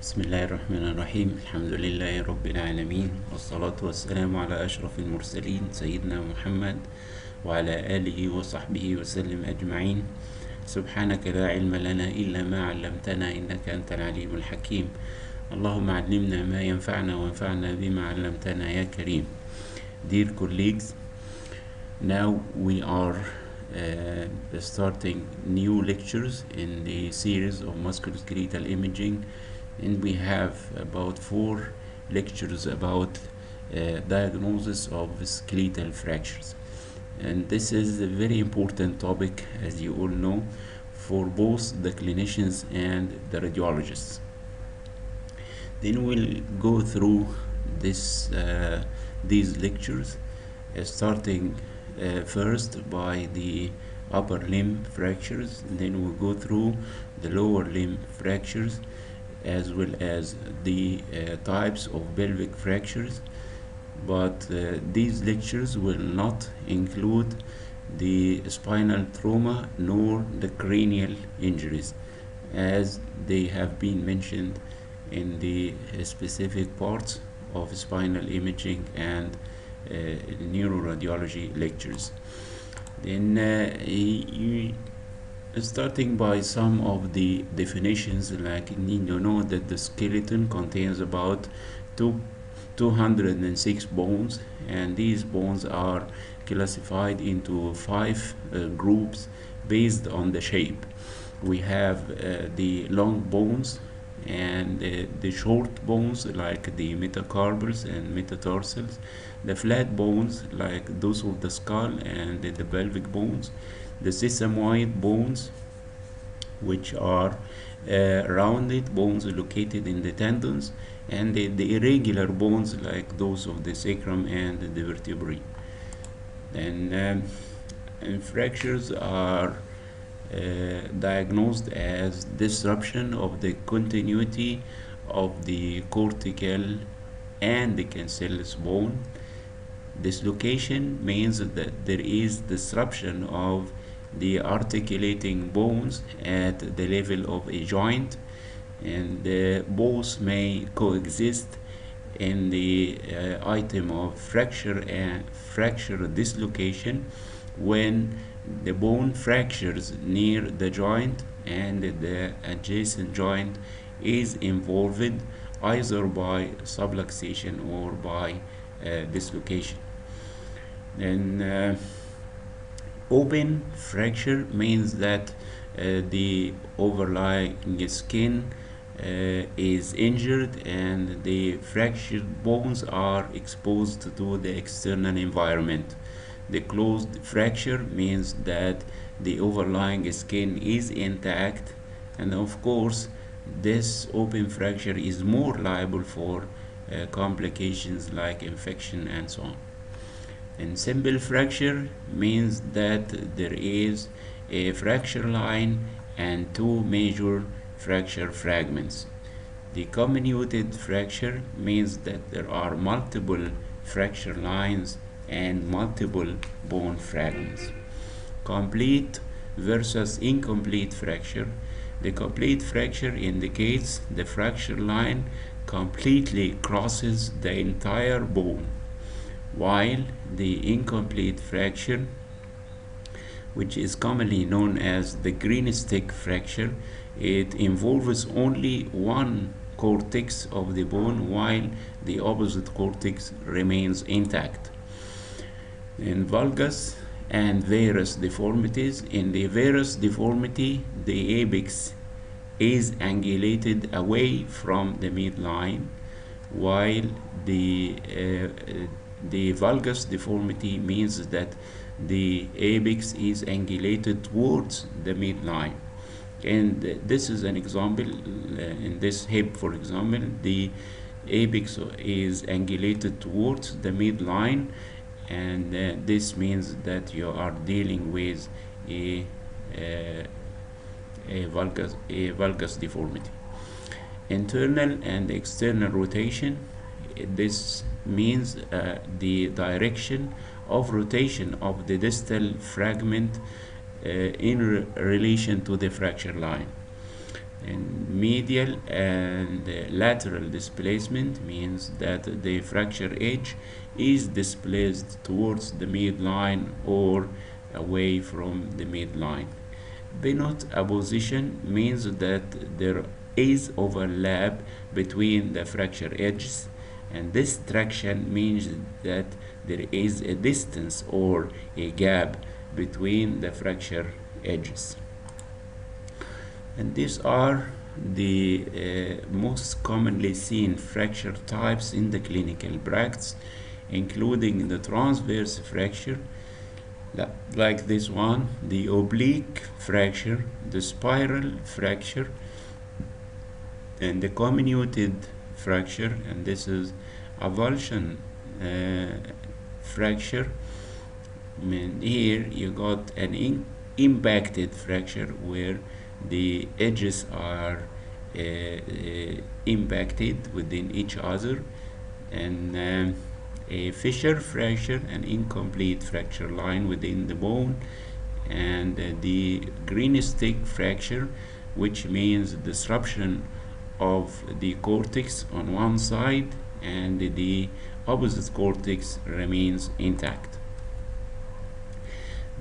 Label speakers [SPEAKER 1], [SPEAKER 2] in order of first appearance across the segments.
[SPEAKER 1] بسم الله الرحمن الرحيم. الحمد لله رب العالمين، والصلاة والسلام على أشرف المرسلين سيدنا محمد وعلى آله وصحبه وسلم أجمعين. سبحانك لا علم لنا إلا ما علمتنا إنك أنت العليم الحكيم. اللهم علمنا ما ينفعنا وانفعنا بما علمتنا يا كريم. Dear colleagues, now we are starting new lectures in the series of musculoskeletal imaging, and we have about 4 lectures about diagnosis of skeletal fractures. And this is a very important topic, as you all know, for both the clinicians and the radiologists. Then we'll go through these lectures, starting first by the upper limb fractures, and then we'll go through the lower limb fractures, as well as the types of pelvic fractures. But these lectures will not include the spinal trauma nor the cranial injuries, as they have been mentioned in the specific parts of spinal imaging and neuroradiology lectures. Then starting by some of the definitions, like you need to know that the skeleton contains about 206 bones, and these bones are classified into 5 groups based on the shape. We have the long bones and the short bones, like the metacarpals and metatarsals, the flat bones like those of the skull and the pelvic bones, the sesamoid bones, which are rounded bones located in the tendons, and the irregular bones like those of the sacrum and the vertebrae. And fractures are diagnosed as disruption of the continuity of the cortical and the cancellous bone. Dislocation means that there is disruption of the articulating bones at the level of a joint, and both may coexist in the item of fracture and fracture dislocation when the bone fractures near the joint and the adjacent joint is involved either by subluxation or by dislocation. And open fracture means that the overlying skin is injured and the fractured bones are exposed to the external environment. The closed fracture means that the overlying skin is intact, and of course this open fracture is more liable for complications like infection and so on. And simple fracture means that there is a fracture line and 2 major fracture fragments. The comminuted fracture means that there are multiple fracture lines and multiple bone fragments. Complete versus incomplete fracture. The complete fracture indicates the fracture line completely crosses the entire bone, while the incomplete fracture, which is commonly known as the green stick fracture, it involves only one cortex of the bone while the opposite cortex remains intact. In valgus and varus deformities, in the varus deformity, the apex is angulated away from the midline, while the valgus deformity means that the apex is angulated towards the midline. And this is an example. In this hip, for example, the apex is angulated towards the midline, and this means that you are dealing with a valgus deformity. Internal and external rotation, this means the direction of rotation of the distal fragment in relation to the fracture line. And medial and lateral displacement means that the fracture edge is displaced towards the midline or away from the midline. Bennett apposition means that there is overlap between the fracture edges, and distraction means that there is a distance or a gap between the fracture edges. And these are the most commonly seen fracture types in the clinical practice, including the transverse fracture, like this one, the oblique fracture, the spiral fracture, and the comminuted fracture, and this is avulsion fracture. I mean, here you got an impacted fracture where the edges are impacted within each other, and a fissure fracture, an incomplete fracture line within the bone, and the green stick fracture, which means disruption of the cortex on one side and the opposite cortex remains intact.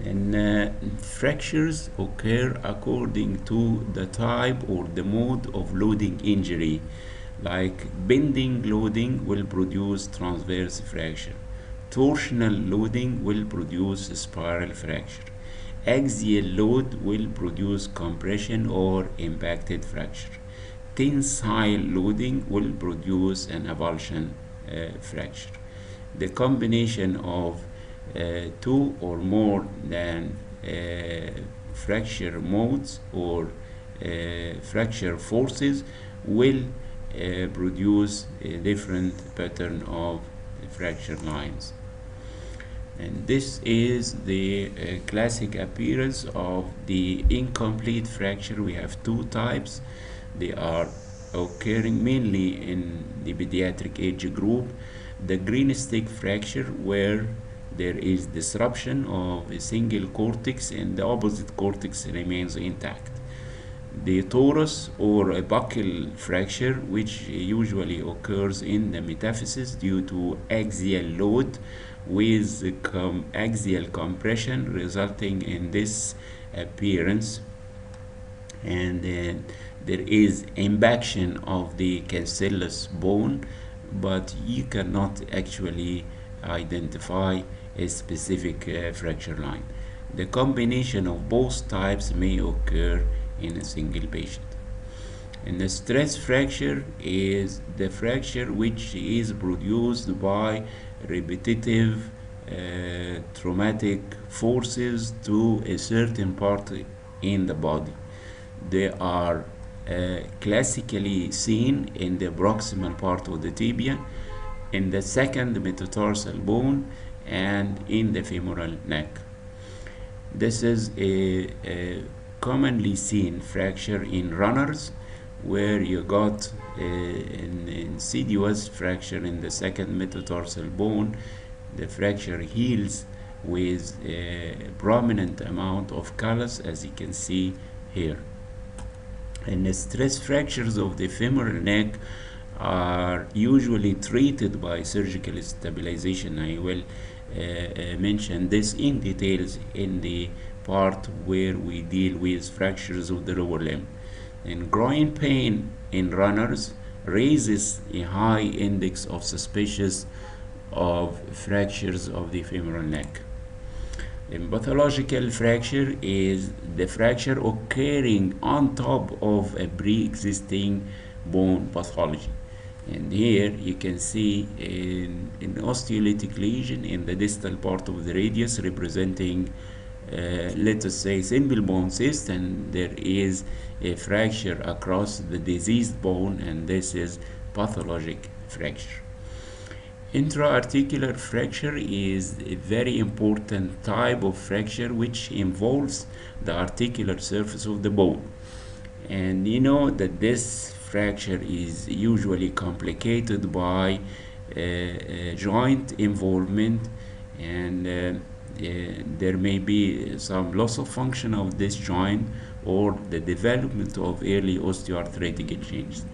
[SPEAKER 1] And fractures occur according to the type or the mode of loading injury. Like bending loading will produce transverse fracture. Torsional loading will produce spiral fracture. Axial load will produce compression or impacted fracture. Tensile loading will produce an avulsion fracture. The combination of two or more than fracture modes or fracture forces will produce a different pattern of fracture lines. And this is the classic appearance of the incomplete fracture. We have two types. They are occurring mainly in the pediatric age group. The green stick fracture, where there is disruption of a single cortex and the opposite cortex remains intact. The torus or a buccal fracture, which usually occurs in the metaphysis due to axial load with axial compression, resulting in this appearance. And there is impaction of the cancellous bone, but you cannot actually identify a specific fracture line. The combination of both types may occur in a single patient. And the stress fracture is the fracture which is produced by repetitive traumatic forces to a certain part in the body. They are classically seen in the proximal part of the tibia, in the second metatarsal bone, and in the femoral neck. This is a commonly seen fracture in runners, where you got an insidious fracture in the second metatarsal bone. The fracture heals with a prominent amount of callus, as you can see here. And the stress fractures of the femoral neck are usually treated by surgical stabilization. I will mention this in details in the part where we deal with fractures of the lower limb. And growing pain in runners raises a high index of suspicious of fractures of the femoral neck. And pathological fracture is the fracture occurring on top of a pre-existing bone pathology. And here you can see an osteolytic lesion in the distal part of the radius, representing let us say simple bone cyst, and there is a fracture across the diseased bone, and this is pathologic fracture. Intra-articular fracture is a very important type of fracture which involves the articular surface of the bone. And you know that this fracture is usually complicated by joint involvement, and there may be some loss of function of this joint, or the development of early osteoarthritic changes.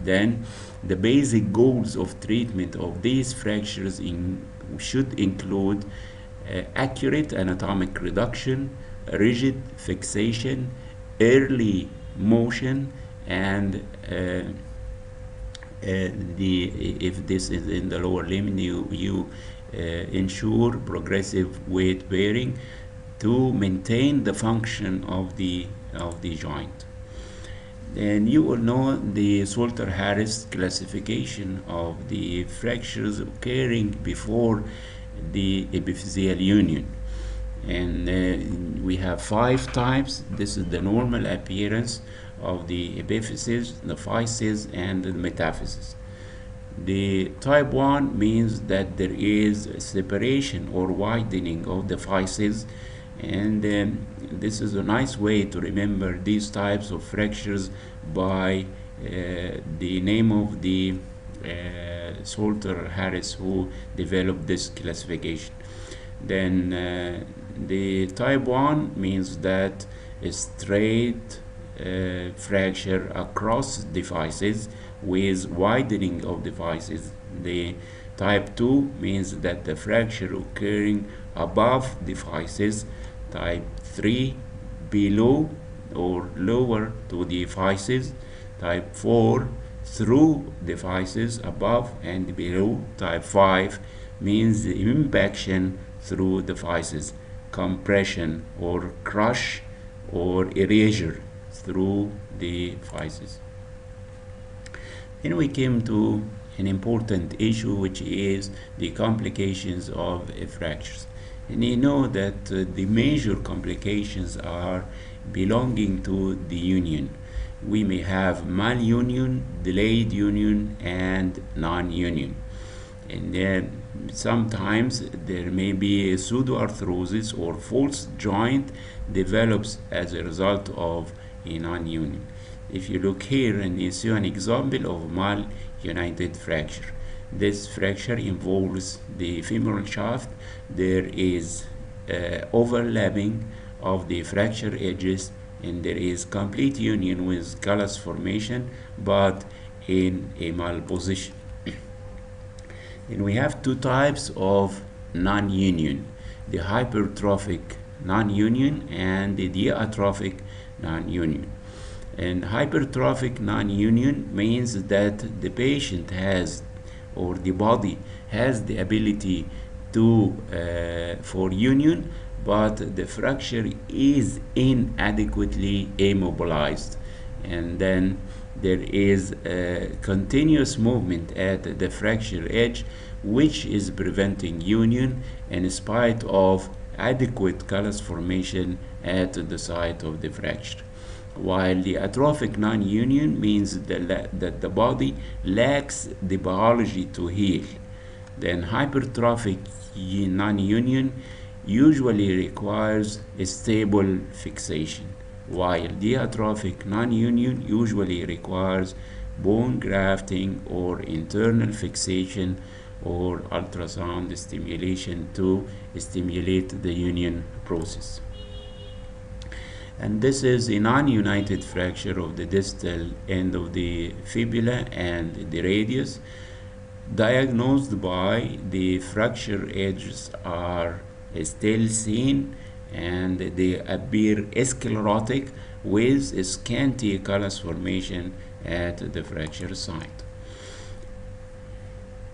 [SPEAKER 1] Then the basic goals of treatment of these fractures should include accurate anatomic reduction, rigid fixation, early motion, and if this is in the lower limb, you ensure progressive weight bearing to maintain the function of the joint. And you will know the Salter-Harris classification of the fractures occurring before the epiphyseal union. And we have 5 types. This is the normal appearance of the epiphysis, the physis, and the metaphysis. The type 1 means that there is separation or widening of the physis, and this is a nice way to remember these types of fractures by the name of the Salter-Harris who developed this classification. Then the type 1 means that a straight fracture across the physis with widening of the physis. The type 2 means that the fracture occurring above the physis. Type 3 below or lower to the physis. Type 4 through the physis, above and below. Type 5 means the impaction through the physis, compression or crush or erasure through the physis. Then we came to an important issue, which is the complications of fractures. And you know that the major complications are belonging to the union. We may have malunion, delayed union, and non-union. And then sometimes there may be a pseudoarthrosis or false joint develops as a result of a non-union. If you look here and you see an example of malunited fracture. This fracture involves the femoral shaft. There is overlapping of the fracture edges, and there is complete union with callus formation, but in a malposition. And we have 2 types of non-union: the hypertrophic non-union and the diatrophic non-union. And hypertrophic non-union means that the patient has, or the body has, the ability to for union, but the fracture is inadequately immobilized, and then there is a continuous movement at the fracture edge, which is preventing union in spite of adequate callus formation at the site of the fracture. While the atrophic non-union means that the body lacks the biology to heal. Then hypertrophic non-union usually requires a stable fixation, while diatrophic non-union usually requires bone grafting or internal fixation or ultrasound stimulation to stimulate the union process. And this is a non-united fracture of the distal end of the fibula and the radius, diagnosed by the fracture edges are still seen, and they appear sclerotic with a scanty callus formation at the fracture site.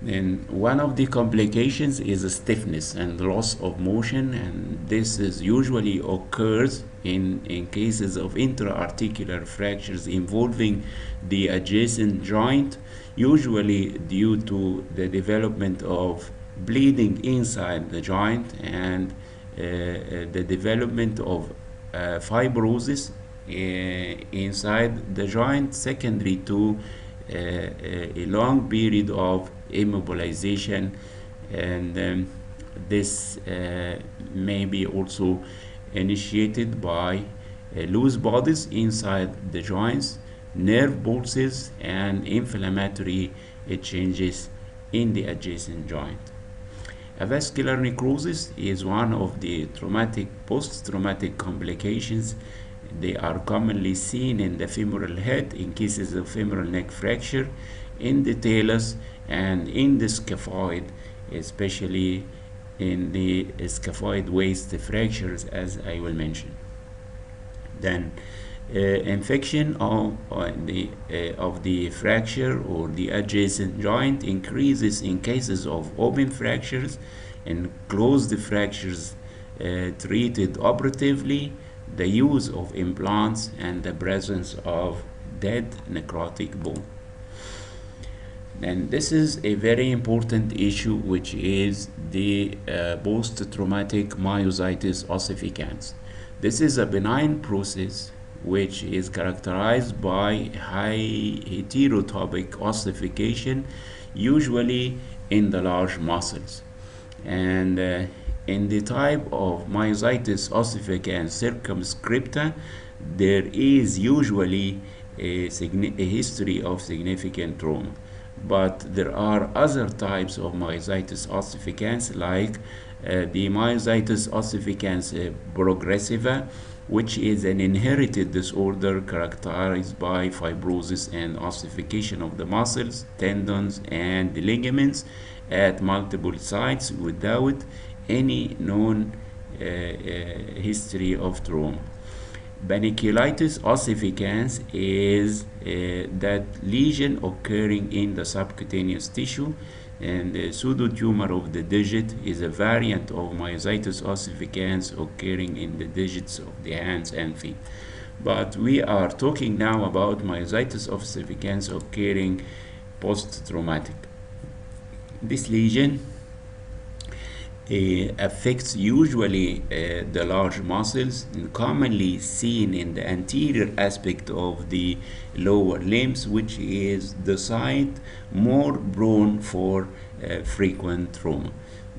[SPEAKER 1] Then one of the complications is stiffness and loss of motion, and this is usually occurs in cases of intra-articular fractures involving the adjacent joint, usually due to the development of bleeding inside the joint and the development of fibrosis inside the joint, secondary to a long period of immobilization, and this may be also initiated by loose bodies inside the joints, nerve pulses, and inflammatory changes in the adjacent joint. Avascular necrosis is one of the post-traumatic complications, They are commonly seen in the femoral head in cases of femoral neck fracture, in the talus, and in the scaphoid, especially in the scaphoid waist fractures, as I will mention. Then infection of the fracture or the adjacent joint increases in cases of open fractures and closed fractures treated operatively, the use of implants, and the presence of dead necrotic bone. And this is a very important issue, which is the post-traumatic myositis ossificans. This is a benign process which is characterized by high heterotopic ossification, usually in the large muscles. And in the type of myositis ossificans circumscripta, there is usually a history of significant trauma. But there are other types of myositis ossificans, like the myositis ossificans progressiva, which is an inherited disorder characterized by fibrosis and ossification of the muscles, tendons, and the ligaments at multiple sites without any known history of trauma. Panniculitis ossificans is that lesion occurring in the subcutaneous tissue, and the pseudotumor of the digit is a variant of myositis ossificans occurring in the digits of the hands and feet. But we are talking now about myositis ossificans occurring post-traumatic. This lesion affects usually the large muscles, and commonly seen in the anterior aspect of the lower limbs, which is the site more prone for frequent trauma.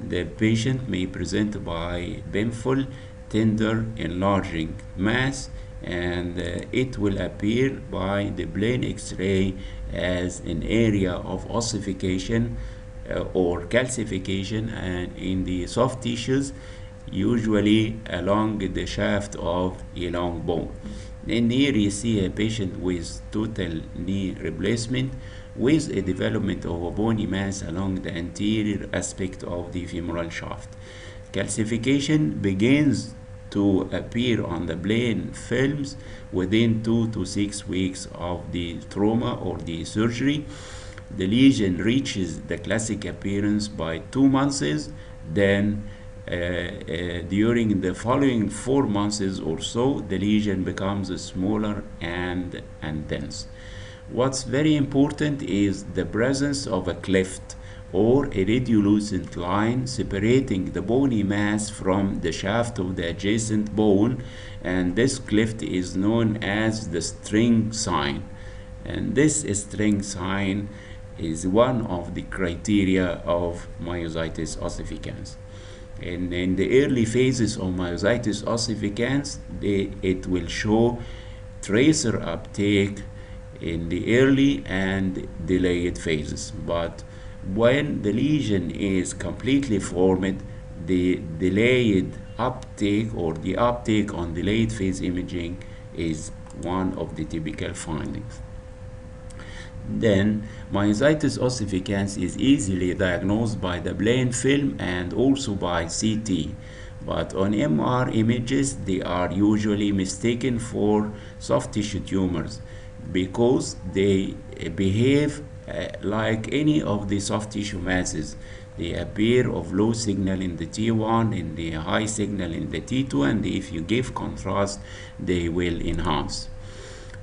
[SPEAKER 1] The patient may present by painful, tender, enlarging mass, and it will appear by the plain X-ray as an area of ossification or calcification, and in the soft tissues, usually along the shaft of a long bone. And here you see a patient with total knee replacement with a development of a bony mass along the anterior aspect of the femoral shaft. Calcification begins to appear on the plain films within 2 to 6 weeks of the trauma or the surgery. The lesion reaches the classic appearance by 2 months. Then during the following 4 months or so, the lesion becomes smaller and dense. What's very important is the presence of a cleft or a radiolucent line separating the bony mass from the shaft of the adjacent bone, and this cleft is known as the string sign. And this string sign is one of the criteria of myositis ossificans. And in the early phases of myositis ossificans, it will show tracer uptake in the early and delayed phases. But when the lesion is completely formed, the delayed uptake or the uptake on delayed phase imaging is one of the typical findings. Then myositis ossificans is easily diagnosed by the plain film and also by CT, but on MR images they are usually mistaken for soft tissue tumors because they behave like any of the soft tissue masses. They appear of low signal in the T1, in the high signal in the T2, and if you give contrast, they will enhance.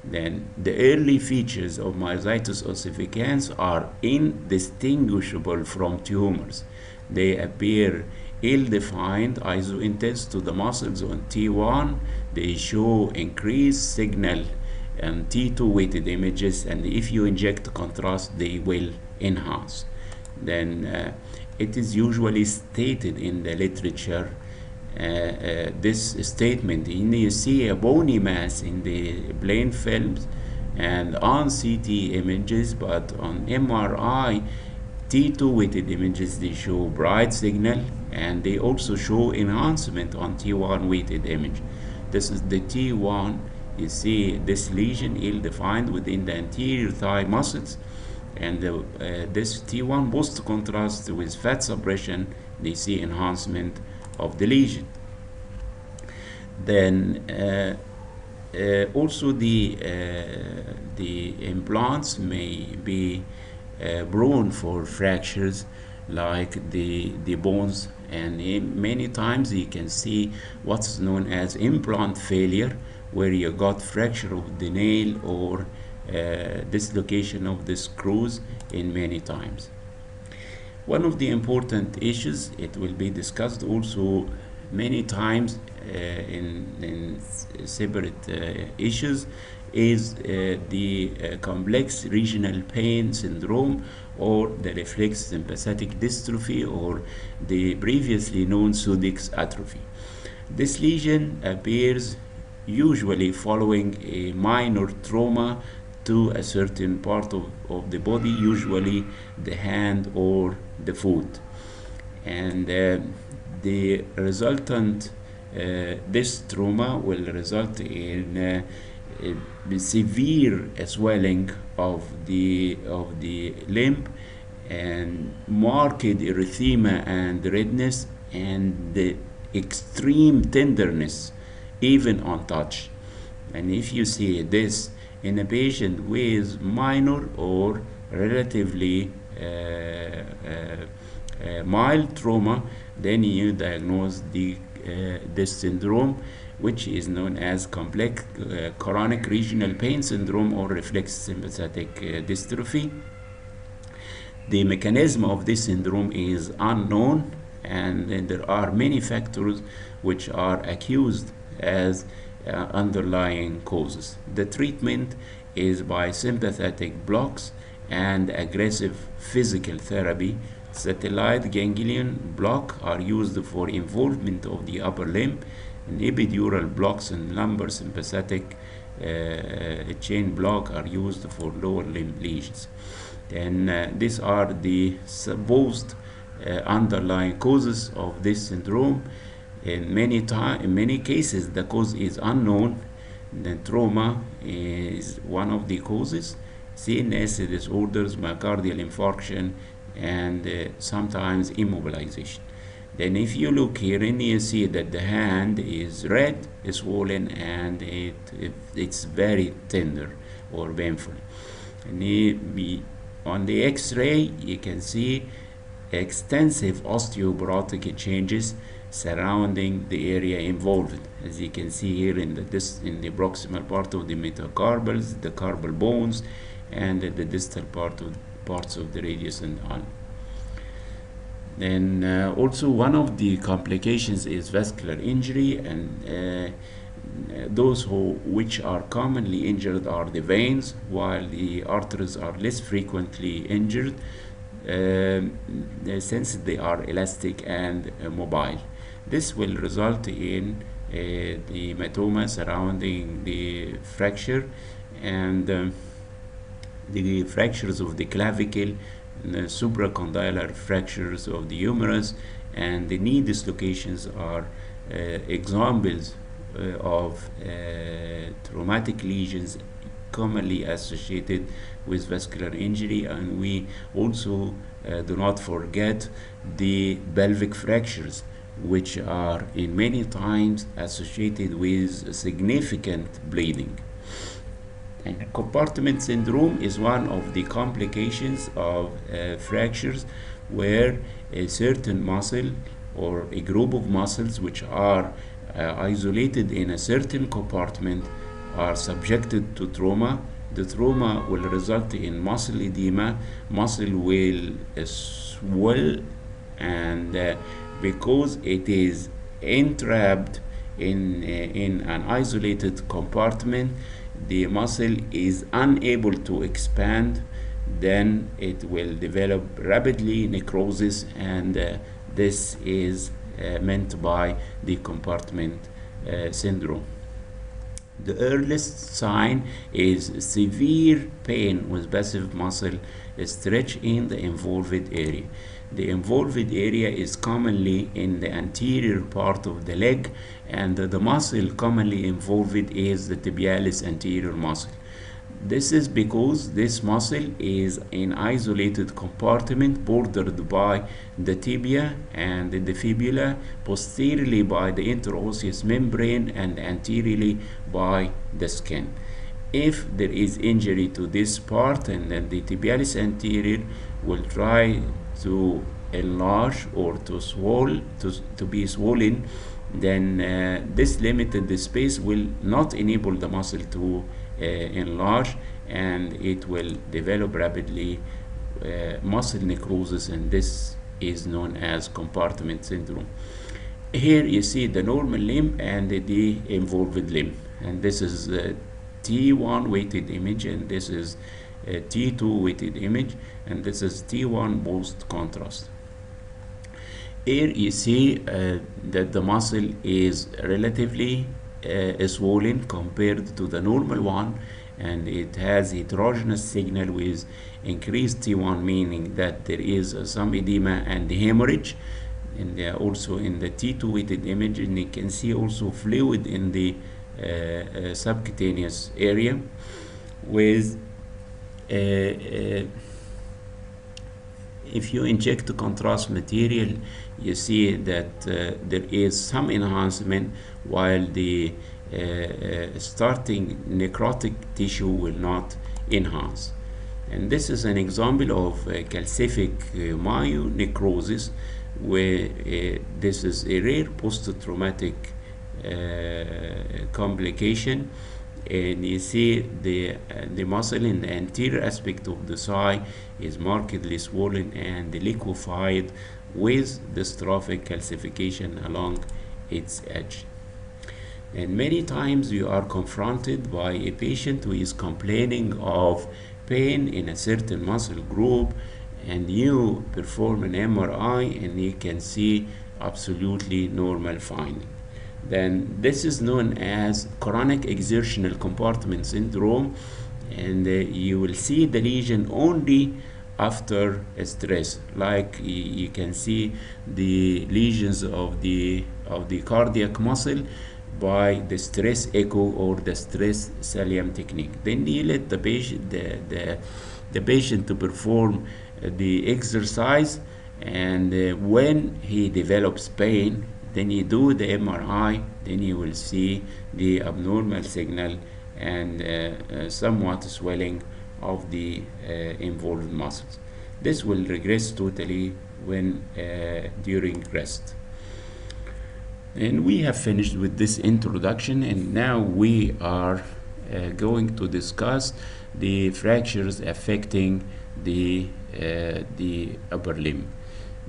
[SPEAKER 1] Then the early features of myositis ossificans are indistinguishable from tumors. They appear ill-defined, iso-intense to the muscles on T1. They show increased signal and T2 weighted images, and if you inject contrast, they will enhance. Then it is usually stated in the literature, this statement, you see a bony mass in the plain films and on CT images, but on MRI T2 weighted images, they show bright signal, and they also show enhancement on T1 weighted image. This is the T1 You see this lesion ill-defined within the anterior thigh muscles, and this T1 post contrast with fat suppression. They see enhancement of the lesion. Then also the implants may be prone for fractures, like the bones, and many times you can see what's known as implant failure, where you got fracture of the nail or dislocation of the screws in many times. One of the important issues, it will be discussed also many times in separate issues, is the complex regional pain syndrome, or the reflex sympathetic dystrophy, or the previously known Sudix atrophy. This lesion appears usually following a minor trauma to a certain part of the body, usually the hand or the foot. And the resultant this trauma will result in severe swelling of the limb, and marked erythema and redness, and the extreme tenderness even on touch. And if you see this in a patient with minor or relatively mild trauma, then you diagnose this syndrome, which is known as complex chronic regional pain syndrome, or reflex sympathetic dystrophy. The mechanism of this syndrome is unknown, and there are many factors which are accused as underlying causes. The treatment is by sympathetic blocks and aggressive physical therapy. Satellite ganglion block are used for involvement of the upper limb, and epidural blocks and lumbar sympathetic chain block are used for lower limb lesions. And these are the supposed underlying causes of this syndrome. In many cases, the cause is unknown. The trauma is one of the causes. CNS disorders, myocardial infarction, and sometimes immobilization. Then if you look here, and you see that the hand is red, swollen, and it's very tender or painful. And on the X-ray, you can see extensive osteoporotic changes surrounding the area involved, as you can see here in the proximal part of the metacarpals, the carpal bones, and the distal parts of the radius and ulna. Then also one of the complications is vascular injury, and those which are commonly injured are the veins, while the arteries are less frequently injured since they are elastic and mobile. This will result in the hematoma surrounding the fracture, and the fractures of the clavicle, the supracondylar fractures of the humerus, and the knee dislocations are examples of traumatic lesions commonly associated with vascular injury. And we also do not forget the pelvic fractures, which are in many times associated with significant bleeding. And compartment syndrome is one of the complications of fractures, where a certain muscle or a group of muscles which are isolated in a certain compartment are subjected to trauma. The trauma will result in muscle edema. Muscle will swell, and because it is entrapped in an isolated compartment, the muscle is unable to expand. Then it will develop rapidly necrosis, and this is meant by the compartment syndrome. The earliest sign is severe pain with passive muscle stretch in the involved area. The involved area is commonly in the anterior part of the leg, and the muscle commonly involved is the tibialis anterior muscle. This is because this muscle is an isolated compartment bordered by the tibia and the fibula, posteriorly by the interosseous membrane, and anteriorly by the skin. If there is injury to this part, and then the tibialis anterior will try to enlarge or to be swollen, then this limited space will not enable the muscle to enlarge, and it will develop rapidly muscle necrosis, and this is known as compartment syndrome. Here you see the normal limb and the involved limb, and this is T1 weighted image, and this is T2 weighted image, and this is T1 post contrast. Here you see that the muscle is relatively swollen compared to the normal one, and it has heterogeneous signal with increased T1, meaning that there is some edema and hemorrhage. And also in the T2 weighted image, and you can see also fluid in the subcutaneous area with if you inject the contrast material, you see that there is some enhancement, while the starting necrotic tissue will not enhance. And this is an example of calcific myonecrosis, where this is a rare post-traumatic complication, and you see the muscle in the anterior aspect of the thigh is markedly swollen and liquefied with dystrophic calcification along its edge. And many times you are confronted by a patient who is complaining of pain in a certain muscle group, and you perform an MRI and you can see absolutely normal finding. Then this is known as chronic exertional compartment syndrome, and you will see the lesion only after stress. Like you can see the lesions of the cardiac muscle by the stress echo or the stress Saliam technique. Then you let the patient the patient to perform the exercise, and when he develops pain, then you do the MRI, then you will see the abnormal signal and somewhat swelling of the involved muscles. This will regress totally when during rest. And we have finished with this introduction, and now we are going to discuss the fractures affecting the upper limb.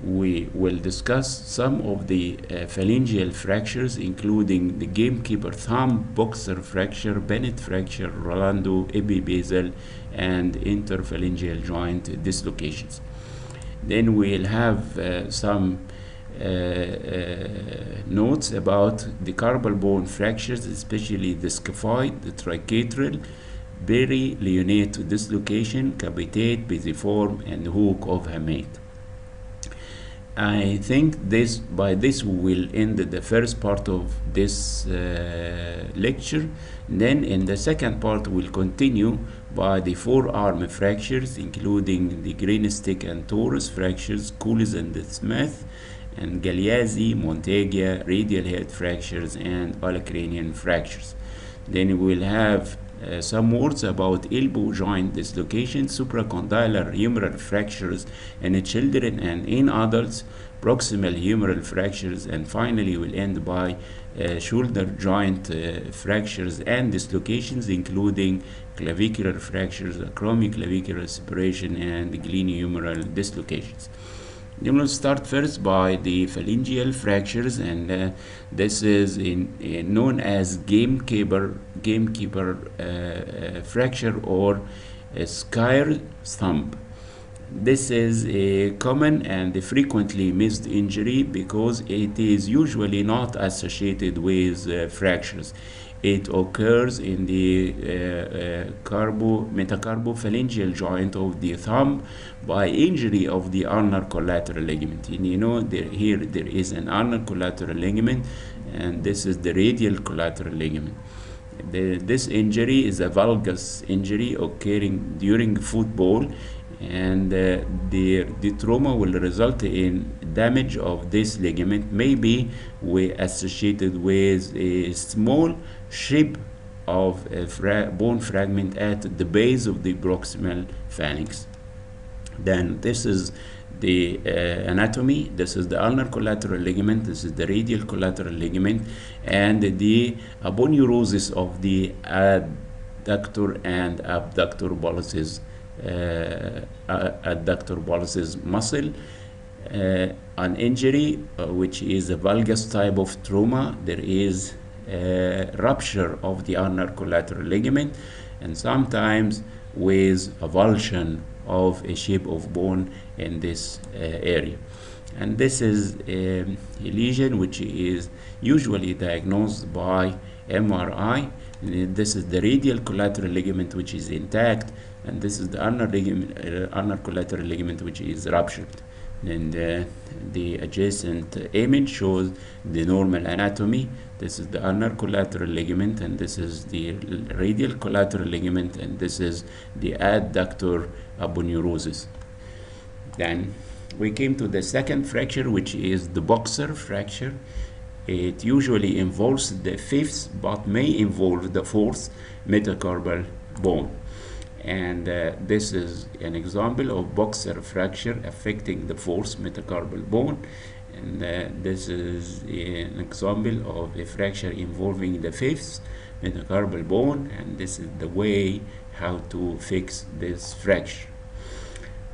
[SPEAKER 1] We will discuss some of the phalangeal fractures, including the gamekeeper thumb, boxer fracture, Bennett fracture, Rolando, epibasal, and interphalangeal joint dislocations. Then we'll have some notes about the carpal bone fractures, especially the scaphoid, the triclateral, perileonate dislocation, capitate, pisiform, and hook of hamate. I think by this we will end the first part of this lecture. Then in the second part we'll continue by the forearm fractures, including the green stick and torus fractures, Cooley's and Smith, and Galeazzi, Monteggia, radial head fractures, and olecranian fractures. Then we'll have some words about elbow joint dislocation, supracondylar humeral fractures in children and in adults, proximal humeral fractures, and finally we'll end by shoulder joint fractures and dislocations, including clavicular fractures, acromioclavicular separation, and glenohumeral dislocations. Then we'll start first by the phalangeal fractures, and this is known as gamekeeper fracture or skyr thumb. This is a common and frequently missed injury because it is usually not associated with fractures. It occurs in the metacarpophalangeal joint of the thumb by injury of the ulnar collateral ligament. And you know, here there is an ulnar collateral ligament, and this is the radial collateral ligament. This injury is a valgus injury occurring during football, and the trauma will result in damage of this ligament, maybe associated with a small ship of a bone fragment at the base of the proximal phalanx. Then this is the anatomy. This is the ulnar collateral ligament, this is the radial collateral ligament, and the aponeurosis of the adductor and abductor pollicis muscle. An injury which is a valgus type of trauma. There is rupture of the ulnar collateral ligament, and sometimes with avulsion of a shape of bone in this area. And this is a lesion which is usually diagnosed by MRI. This is the radial collateral ligament which is intact, and this is the ulnar collateral ligament which is ruptured. And the adjacent image shows the normal anatomy. This is the ulnar collateral ligament, and this is the radial collateral ligament, and this is the adductor aponeurosis. Then we came to the second fracture, which is the boxer fracture. It usually involves the fifth but may involve the fourth metacarpal bone. And this is an example of boxer fracture affecting the fourth metacarpal bone. And this is an example of a fracture involving the fifth metacarpal bone, and this is the way how to fix this fracture.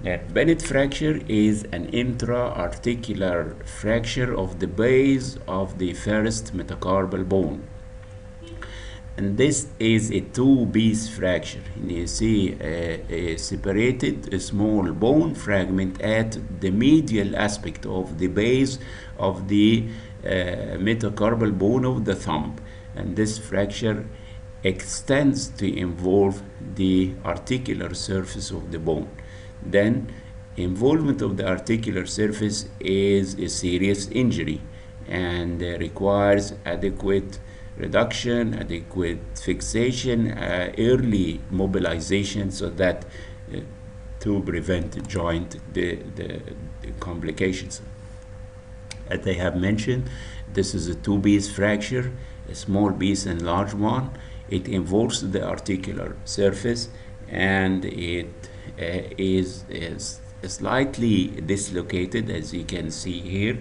[SPEAKER 1] Bennett fracture is an intra-articular fracture of the base of the first metacarpal bone. And this is a two-piece fracture. And you see a separated small bone fragment at the medial aspect of the base of the metacarpal bone of the thumb. And this fracture extends to involve the articular surface of the bone. Then involvement of the articular surface is a serious injury and requires adequate reduction, adequate fixation, early mobilization, so that to prevent joint the complications. As I have mentioned, this is a two-piece fracture, a small piece and large one. It involves the articular surface, and it is slightly dislocated, as you can see here.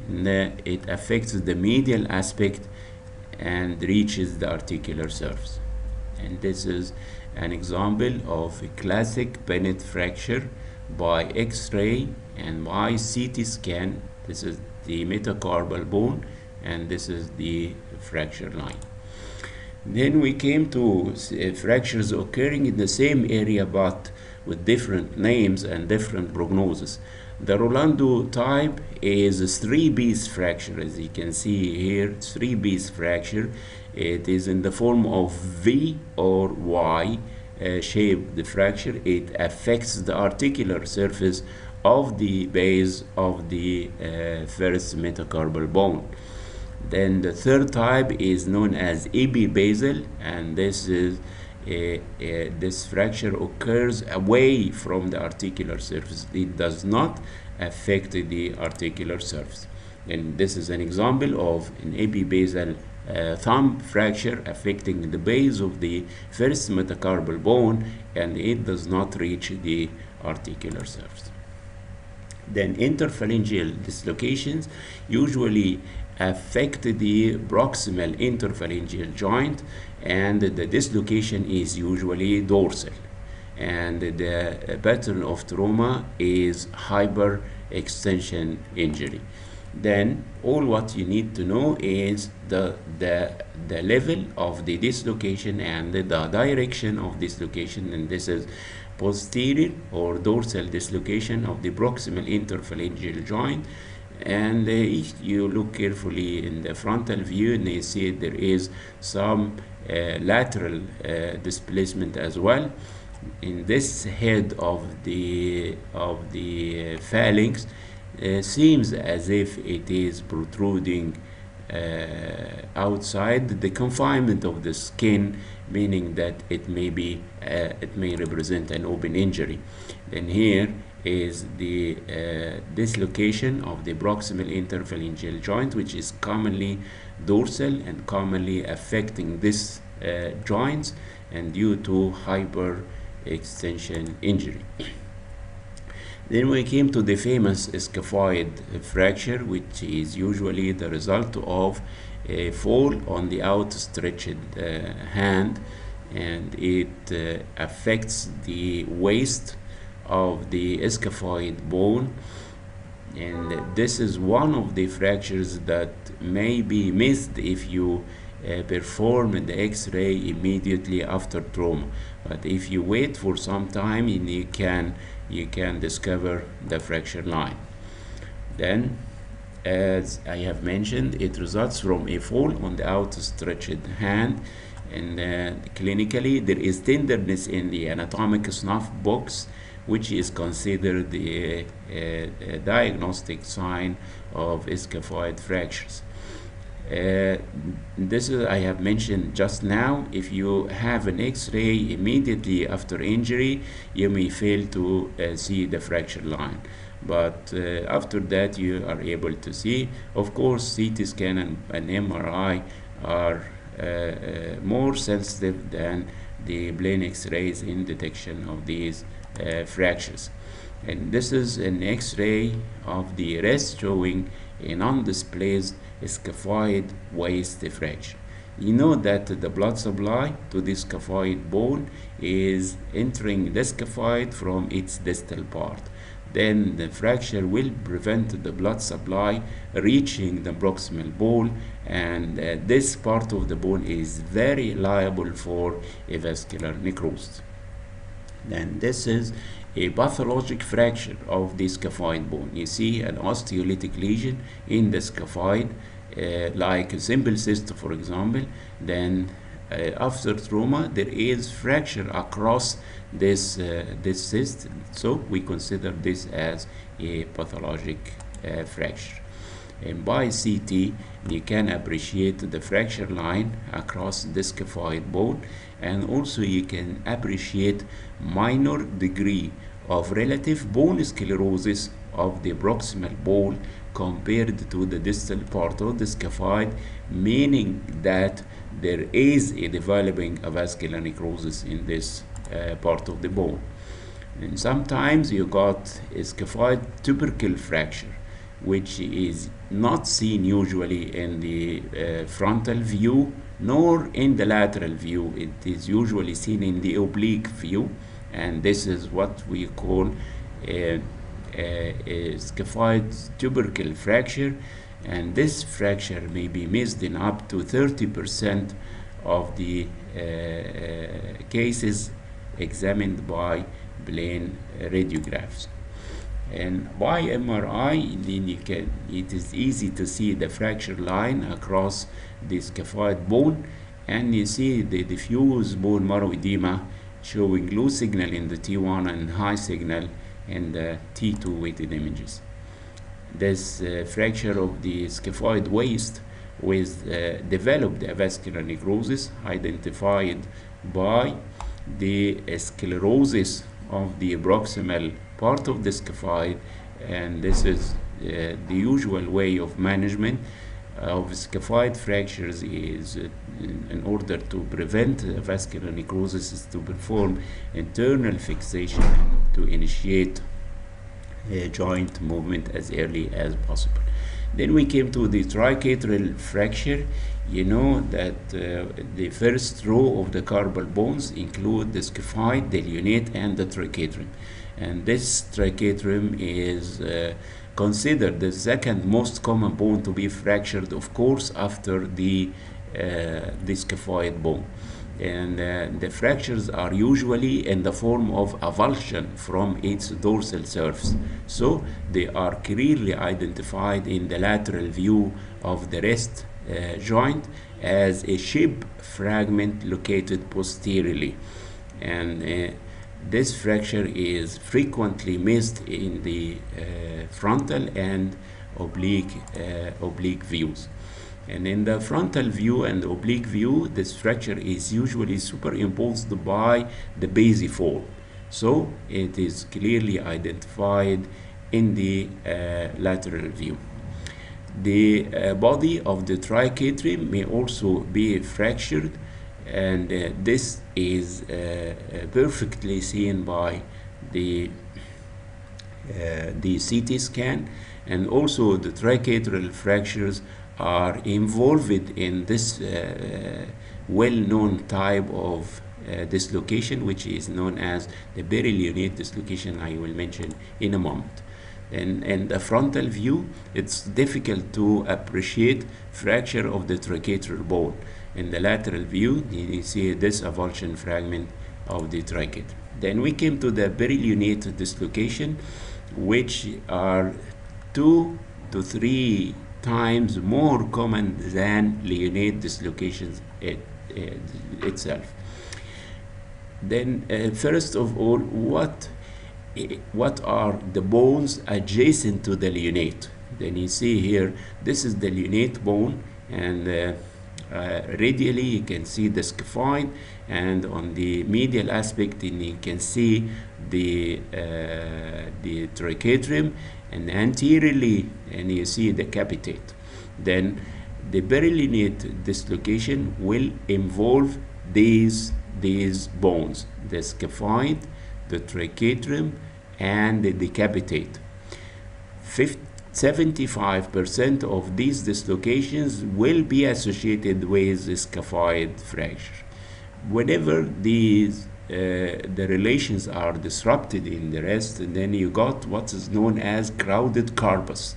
[SPEAKER 1] And, it affects the medial aspect and reaches the articular surface. And this is an example of a classic Bennett fracture by X-ray and by CT scan. This is the metacarpal bone, and this is the fracture line. Then we came to fractures occurring in the same area but with different names and different prognosis. The Rolando type is a three-piece fracture, as you can see here, three-piece fracture. It is in the form of V or Y shape, the fracture. It affects the articular surface of the base of the first metacarpal bone. Then the third type is known as epibasal, and this is this fracture occurs away from the articular surface. It does not affect the articular surface. And this is an example of an epibasal thumb fracture affecting the base of the first metacarpal bone, and it does not reach the articular surface. Then interphalangeal dislocations usually affect the proximal interphalangeal joint, and the dislocation is usually dorsal, and the pattern of trauma is hyperextension injury. Then all what you need to know is the level of the dislocation and the direction of dislocation, and this is posterior or dorsal dislocation of the proximal interphalangeal joint. And if you look carefully in the frontal view, and you see there is some lateral displacement as well in this head of the phalanx. Seems as if it is protruding outside the confinement of the skin, meaning that it may represent an open injury. Then here is the dislocation of the proximal interphalangeal joint, which is commonly dorsal and commonly affecting this joints and due to hyperextension injury. Then we came to the famous scaphoid fracture, which is usually the result of a fall on the outstretched hand, and it affects the waist of the scaphoid bone. And this is one of the fractures that may be missed if you perform the X-ray immediately after trauma. But if you wait for some time, you can discover the fracture line. Then, as I have mentioned, it results from a fall on the outstretched hand, and clinically there is tenderness in the anatomic snuff box, which is considered a diagnostic sign of scaphoid fractures. This is, I have mentioned just now, if you have an X-ray immediately after injury, you may fail to see the fracture line. But after that, you are able to see. Of course, CT scan and MRI are more sensitive than the plain X-rays in detection of these fractures. And this is an X-ray of the wrist showing a non-displaced scaphoid waist fracture. You know that the blood supply to the scaphoid bone is entering the scaphoid from its distal part. Then the fracture will prevent the blood supply reaching the proximal bone, and this part of the bone is very liable for a vascular necrosis. Then this is a pathologic fracture of the scaphoid bone. You see an osteolytic lesion in the scaphoid, like a simple cyst, for example. Then after trauma, there is fracture across this cyst, so we consider this as a pathologic fracture. And by CT, you can appreciate the fracture line across the scaphoid bone, and also you can appreciate minor degree of relative bone sclerosis of the proximal bone compared to the distal part of the scaphoid, meaning that there is a developing a vascular necrosis in this part of the bone. And sometimes you got a scaphoid tubercle fracture, which is not seen usually in the frontal view nor in the lateral view. It is usually seen in the oblique view, and this is what we call a scaphoid tubercle fracture. And this fracture may be missed in up to 30% of the cases examined by plain radiographs. And by MRI, then it is easy to see the fracture line across the scaphoid bone, and you see the diffuse bone marrow edema showing low signal in the T1 and high signal in the T2 weighted images. This fracture of the scaphoid waist with developed vascular necrosis identified by the sclerosis of the proximal part of the scaphoid, and this is the usual way of management of scaphoid fractures is in order to prevent vascular necrosis is to perform internal fixation and to initiate joint movement as early as possible. Then we came to the tricateral fracture. You know that the first row of the carpal bones include the scaphoid, the lunate, and the tricaterum. And this tricaterum is considered the second most common bone to be fractured, of course, after the scaphoid bone. and the fractures are usually in the form of avulsion from its dorsal surface. So they are clearly identified in the lateral view of the wrist joint as a ship fragment located posteriorly, and this fracture is frequently missed in the frontal and oblique views. And in the frontal view and oblique view, this fracture is usually superimposed by the basiform. So it is clearly identified in the lateral view. The body of the triquetrum may also be fractured, and this is perfectly seen by the CT scan, and also the triquetral fractures are involved in this well-known type of dislocation, which is known as the perilunate dislocation. I will mention in a moment. And the frontal view, it's difficult to appreciate fracture of the triquetral bone. In the lateral view, you see this avulsion fragment of the triquetrum. Then we came to the perilunate dislocation, which are 2 to 3 times more common than lunate dislocations itself. Then first of all, what are the bones adjacent to the lunate? Then you see here, this is the lunate bone, and radially you can see the scaphoid, and on the medial aspect you can see the triquetrum, and anteriorly and you see the capitate. Then the perilunate dislocation will involve these bones, the scaphoid, the triquetrum, and the capitate. 75% of these dislocations will be associated with scaphoid fracture. Whenever these the relations are disrupted in the rest, and then you got what is known as crowded corpus.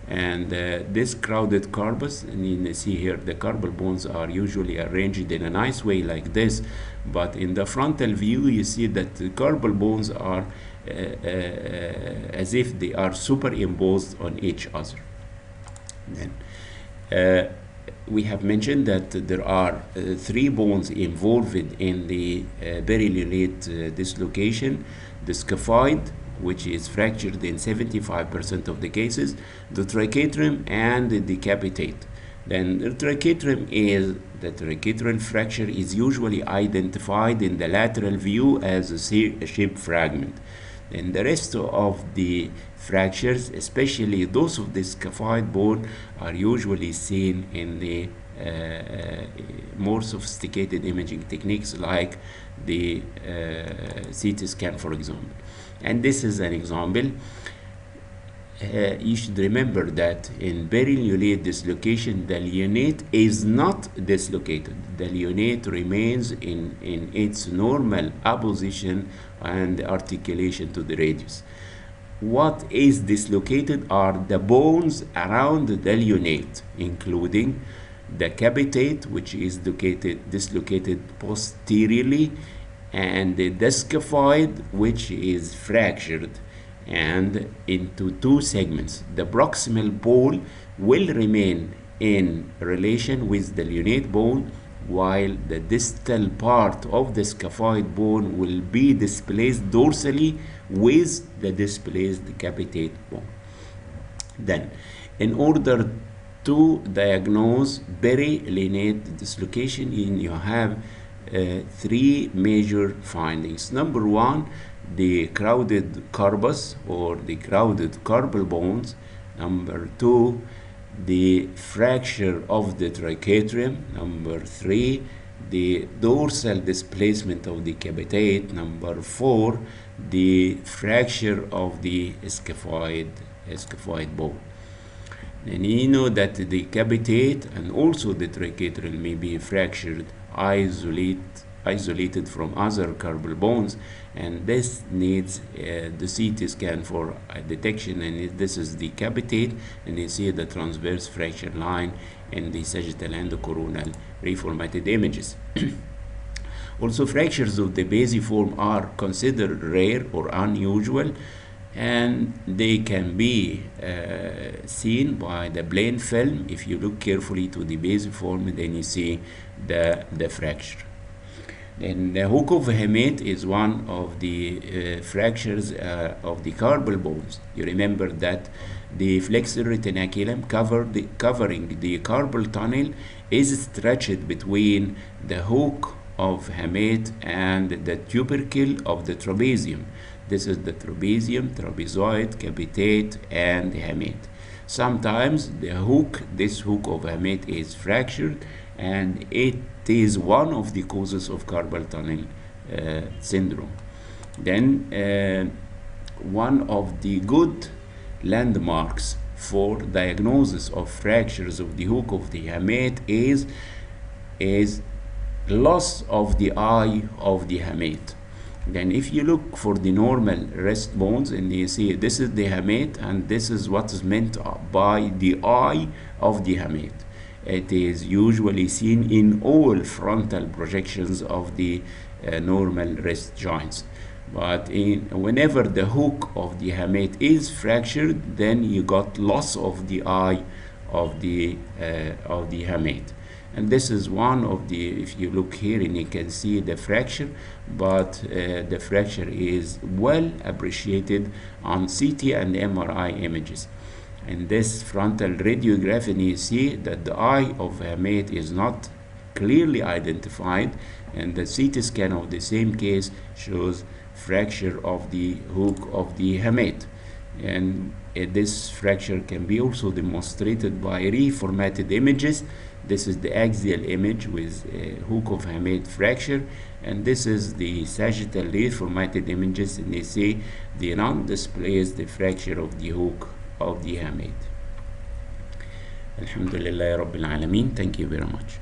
[SPEAKER 1] And this crowded corpus, and you see here the carpal bones are usually arranged in a nice way like this, but in the frontal view you see that the carpal bones are as if they are superimposed on each other. Then we have mentioned that there are 3 bones involved in the perilunate dislocation: the scaphoid, which is fractured in 75% of the cases, the triquetrum, and the capitate. Then the triquetral fracture is usually identified in the lateral view as a ship fragment. And the rest of the fractures, especially those of the scaphoid bone, are usually seen in the more sophisticated imaging techniques like the CT scan, for example. And this is an example. You should remember that in perilunate dislocation, the lunate is not dislocated. The lunate remains in its normal apposition and articulation to the radius. What is dislocated are the bones around the lunate, including the capitate, which is dislocated posteriorly, and the scaphoid, which is fractured and into 2 segments. The proximal pole will remain in relation with the lunate bone, while the distal part of the scaphoid bone will be displaced dorsally with the displaced capitate bone. Then, in order to diagnose perilunate dislocation, you have 3 major findings. Number 1, the crowded corpus or the crowded carpal bones. Number 2, the fracture of the triquetrum. Number 3, the dorsal displacement of the capitate. Number 4, the fracture of the scaphoid bone. And you know that the capitate and also the triquetral may be fractured, isolated from other carpal bones, and this needs the CT scan for detection. And this is the capitate, and you see the transverse fracture line in the sagittal and the coronal reformatted images. Also, fractures of the basiform are considered rare or unusual, and they can be seen by the plain film. If you look carefully to the basiform, then you see the fracture. And the hook of hamate is one of the fractures of the carpal bones. You remember that the flexor retinaculum covering the carpal tunnel is stretched between the hook of hamate and the tubercle of the trapezium. This is the trapezium, trapezoid, capitate, and hamate. Sometimes this hook of hamate is fractured, and it is one of the causes of carpal tunnel syndrome. Then one of the good landmarks for diagnosis of fractures of the hook of the hamate is loss of the eye of the hamate. Then if you look for the normal wrist bones, and you see this is the hamate, and this is what is meant by the eye of the hamate. It is usually seen in all frontal projections of the normal wrist joints. But whenever the hook of the hamate is fractured, then you got loss of the eye of the hamate. And this is one of the, if you look here and you can see the fracture, but the fracture is well appreciated on CT and MRI images. In this frontal radiograph, and you see that the eye of hamate is not clearly identified, and the CT scan of the same case shows fracture of the hook of the hamate. And this fracture can be also demonstrated by reformatted images. This is the axial image with hook of hamate fracture, and this is the sagittal reformatted images, and they say the round displays the fracture of the hook of the hamate. Alhamdulillah Rabbil Alameen. Thank you very much.